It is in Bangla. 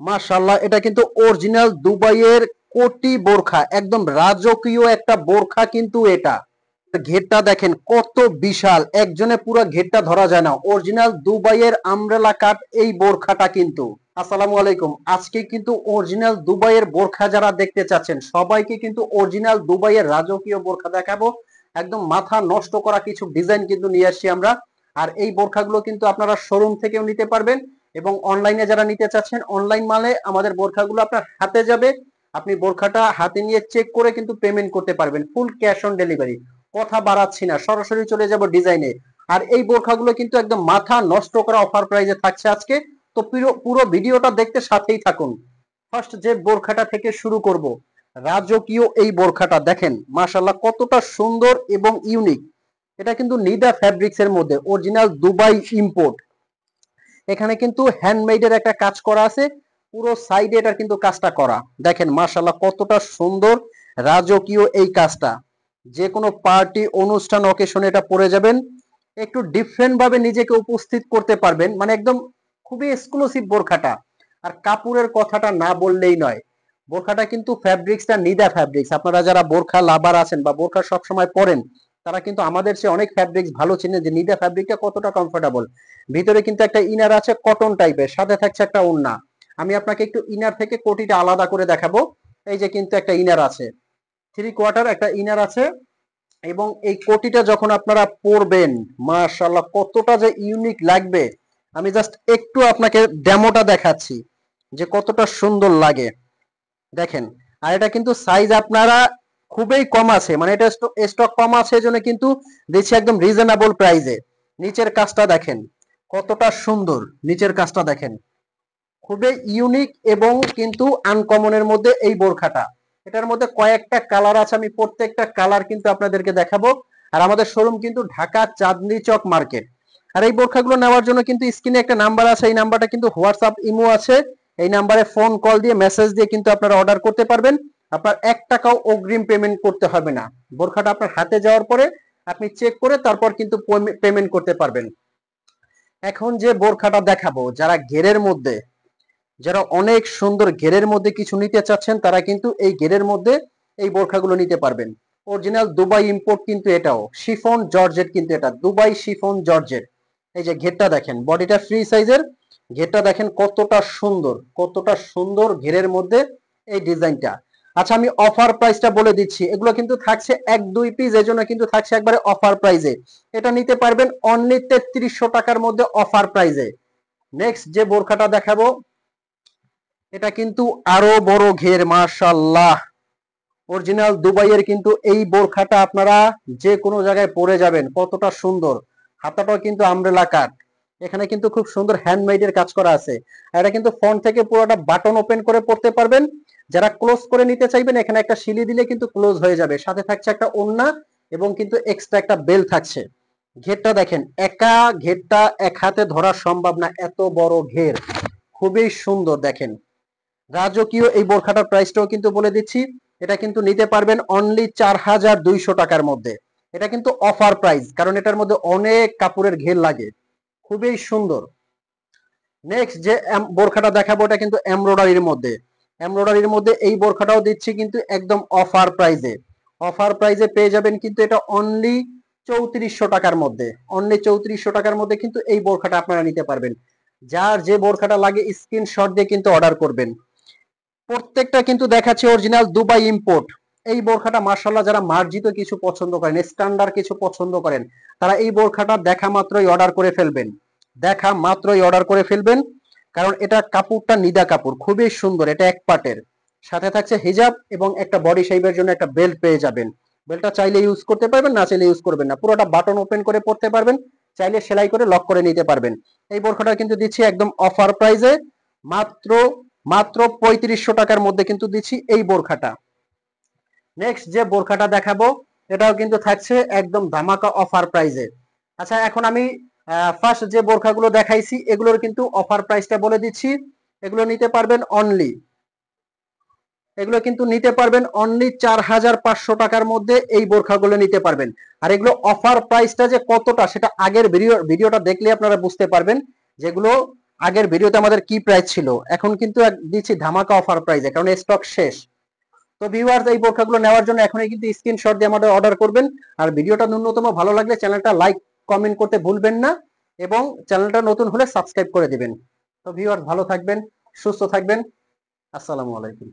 মাশাআল্লাহ, এটা কিন্তু অরিজিনাল দুবাইয়ের কোটি বোরখা, একদম রাজকীয় একটা বোরখা কিন্তু এটা। ঘেরটা দেখেন কত বিশাল, একজনে পুরো ঘেরটা ধরা যায় না। অরিজিনাল দুবাইয়ের আমব্রেলা কাট এই বোরখাটা কিন্তু। আসসালামু আলাইকুম। আজকে কিন্তু অরিজিনাল দুবাইয়ের বোরখা যারা দেখতে চাচ্ছেন সবাইকে কিন্তু অরিজিনাল দুবাইয়ের রাজকীয় বোরখা দেখাবো। একদম মাথা নষ্ট করা কিছু ডিজাইন কিন্তু নিয়ে আসছি আমরা। আর এই বোরখাগুলো কিন্তু আপনারা শোরুম থেকেও নিতে পারবেন এবং অনলাইনে যারা নিতে চাচ্ছেন অনলাইন মালে আমাদের বোরখাগুলো আপনার হাতে যাবে। আপনি বোরখাটা হাতে নিয়ে চেক করে কিন্তু পেমেন্ট করতে পারবেন, ফুল ক্যাশ অন ডেলিভারি। কথা বাড়াচ্ছি না, সরাসরি চলে যাব ডিজাইনে। আর এই বোরখাগুলো কিন্তু একদম মাথা নষ্ট করা অফার প্রাইজে থাকছে আজকে। তো পুরো পুরো ভিডিওটা দেখতে সাথেই থাকুন। ফার্স্ট যে বোরখাটা থেকে শুরু করব, রাজকীয় এই বোরখাটা দেখেন মাশাআল্লাহ কতটা সুন্দর এবং ইউনিক। এটা কিন্তু নিদা ফ্যাব্রিক্স এর মধ্যে অরিজিনাল দুবাই ইম্পোর্ট। এখানে কিন্তু হ্যান্ডমেডের একটা কাজ করা আছে, পুরো সাইডে এটা কিন্তু কাজটা করা। দেখেন মাশাআল্লাহ কতটা সুন্দর রাজকীয় এই কাজটা। যে কোনো পার্টি অনুষ্ঠান অকেশনে এটা পরে যাবেন, একটু ডিফারেন্ট ভাবে নিজেকে উপস্থিত করতে পারবেন, মানে একদম খুবই এক্সক্লুসিভ বোরখাটা। আর কাপড়ের কথাটা না বললেই নয়, বোরখাটা কিন্তু ফ্যাব্রিক্সটা নিদা ফ্যাব্রিক্স। আপনারা যারা বোরখা লাভার আছেন বা বোরখা সবসময় পরেন তারা কিন্তু আমাদের চেয়ে অনেক ফ্যাব্রিক্স ভালো চিনেন যে নিদা ফ্যাব্রিকটা কতটা কমফোর্টেবল। ভিতরে কিন্তু একটা ইনার আছে কটন টাইপের, সাথে থাকছে একটা ওড়না। আমি আপনাকে একটু ইনার থেকে কোটিটা আলাদা করে দেখাবো। এই যে কিন্তু একটা ইনার আছে, 3/4 একটা ইনার আছে। এবং এই কোটিটা যখন আপনারা পরবেন মাশাআল্লাহ কতটা যে ইউনিক লাগবে। আমি জাস্ট একটু আপনাকে ডেমোটা দেখাচ্ছি যে কতটা সুন্দর লাগে। দেখেন, আর এটা কিন্তু সাইজ আপনারা খুবই কম আছে, মানে এটা স্টক কম আছে এজন্য কিন্তু দিচ্ছি একদম রিজনেবল প্রাইসে। নিচের কাজটা দেখেন কতটা সুন্দর, নিচের কাজটা দেখেন খুবই ইউনিক এবং কিন্তু আনকমনের মধ্যে এই বোরখাটা। এটার মধ্যে কয়েকটা কালার আছে, আমি প্রত্যেকটা কালার কিন্তু আপনাদেরকে দেখাবো। আর আমাদের শোরুম কিন্তু ঢাকা চাঁদনী চক মার্কেট। আর এই বোরখাগুলো নেওয়ার জন্য কিন্তু স্ক্রিনে একটা নাম্বার আছে, এই নাম্বারটা কিন্তু হোয়াটসঅ্যাপ ইমো আছে। এই নাম্বারে ফোন কল দিয়ে মেসেজ দিয়ে কিন্তু আপনারা অর্ডার করতে পারবেন। আপনার 1 টাকাও অগ্রিম পেমেন্ট করতে হবে না। বোরখাটা আপনার হাতে যাওয়ার পরে আপনি চেক করে তারপর কিন্তু পেমেন্ট করতে পারবেন। এখন যে বোরখাটা দেখাবো, যারা ঘেরের মধ্যে, যারা অনেক সুন্দর ঘেরের মধ্যে কিছু নিতে চাচ্ছেন তারা কিন্তু এই ঘেরের মধ্যে এই বোরখাগুলো নিতে পারবেন। অরিজিনাল দুবাই ইম্পোর্ট কিন্তু এটাও শিফন জর্জেট, কিন্তু এটা দুবাই শিফন জর্জেট। এই যে ঘেরটা দেখেন, বডিটা ফ্রি সাইজের, ঘেরটা দেখেন কতটা সুন্দর, কতটা সুন্দর ঘেরের মধ্যে এই ডিজাইনটা। আচ্ছা আমি অফার প্রাইসটা বলে দিচ্ছি, এগুলো কিন্তু থাকছে 1-2 পিস, এই জন্য কিন্তু থাকছে একবারে অফার প্রাইজে। এটা নিতে পারবেন অনলি 3300 টাকার মধ্যে অফার প্রাইজে। নেক্সট যে বোরখাটা দেখাবো, এটা কিন্তু আরো বড় ঘের মাশাআল্লাহ। অরিজিনাল দুবাইয়ের কিন্তু এই বোরখাটা আপনারা যে কোনো জায়গায় পরে যাবেন, কতটা সুন্দর। হাতাটাও কিন্তু আমব্রেলা কাট, এখানে কিন্তু খুব সুন্দর হ্যান্ডমেডের কাজ করা আছে। আর এটা কিন্তু ফ্রন্ট থেকে পুরোটা বাটন ওপেন করে পড়তে পারবেন। যারা ক্লোজ করে নিতে চাইবেন এখানে একটা সিলি দিলে কিন্তু ক্লোজ হয়ে যাবে, সাথে থাকছে একটা ওড়না এবং কিন্তু এক্সট্রা একটা বেল থাকছে। ঘেরটা দেখেন, একা ঘেরটা এক হাতে ধরা সম্ভব না, এত বড় ঘের, খুবই সুন্দর। দেখেন রাজকীয় এই বোরখাটার প্রাইসটাও কিন্তু বলে দিচ্ছি, এটা কিন্তু নিতে পারবেন অনলি 4200 টাকার মধ্যে। এটা কিন্তু অফার প্রাইস, কারণ এটার মধ্যে অনেক কাপড়ের ঘের লাগে, খুবই সুন্দর। নেক্সট যে বোরখাটা দেখাবো এটা কিন্তু এমব্রয়ডারির মধ্যে। এমব্রয়ডারির মধ্যে এই বোরখাটাও দিচ্ছি কিন্তু একদম অফার প্রাইজে। অফার প্রাইজে পেয়ে যাবেন কিন্তু এটা অনলি 3400 টাকার মধ্যে। অনলি 3400 টাকার মধ্যে কিন্তু এই বোরখাটা আপনারা নিতে পারবেন। যার যে বোরখাটা লাগে স্ক্রিনশট দিয়ে কিন্তু অর্ডার করবেন। প্রত্যেকটা কিন্তু দেখাচ্ছে অরিজিনাল দুবাই ইম্পোর্ট। এই বোরখাটা মার্শাল্লাহ যারা মার্জিত কিছু পছন্দ করেন, স্ট্যান্ডার্ড কিছু পছন্দ করেন, তারা এই বোরখাটা দেখা মাত্রই অর্ডার করে ফেলবেন। দেখা মাত্রই অর্ডার করে ফেলবেন, কারণ এটা কাপড়টা নিদা কাপড়, খুবই সুন্দর। এটা এক পাটের, সাথে থাকছে হিজাব এবং একটা বডি শেপের জন্য একটা বেল্ট পেয়ে যাবেন। বেল্টটা চাইলে ইউজ করতে পারবেন, না চাইলে ইউজ করবেন না, পুরোটা বাটন ওপেন করে পড়তে পারবেন, চাইলে সেলাই করে লক করে নিতে পারবেন। এই বোরখাটা কিন্তু দিচ্ছি একদম অফার প্রাইজে, মাত্র মাত্র 3500 টাকার মধ্যে কিন্তু দিচ্ছি এই বোরখাটা। নেক্সট যে বোরখাটা দেখাবো এটাও কিন্তু থাকছে একদম ধামাকা অফার প্রাইজে। আচ্ছা এখন আমি ফার্স্ট যে বোরখাগুলো দেখাইছি এগুলোর কিন্তু অফার প্রাইসটা বলে দিচ্ছি। এগুলো নিতে পারবেন অনলি, এগুলো কিন্তু নিতে পারবেন অনলি 4500 টাকার মধ্যে এই বোরখাগুলো নিতে পারবেন। আর এগুলো অফার প্রাইসটা যে কতটা সেটা আগের ভিডিওটা দেখলে আপনারা বুঝতে পারবেন। যেগুলো আগের ভিডিওতে আমাদের কি প্রাইস ছিল, এখন কিন্তু দিচ্ছি ধামাকা অফার প্রাইসে, কারণ স্টক শেষ। তো ভিউয়ার্স, এই বোরখাগুলো নেওয়ার জন্য এখনই কিন্তু স্ক্রিনশট দিয়ে আমাদের অর্ডার করবেন। আর ভিডিওটা ন্যূনতম ভালো লাগলে চ্যানেলটা লাইক কমেন্ট করতে ভুলবেন না, এবং চ্যানেলটা নতুন হলে সাবস্ক্রাইব করে দিবেন। তো ভিউয়ার্স, ভালো থাকবেন, সুস্থ থাকবেন। আসসালামু আলাইকুম।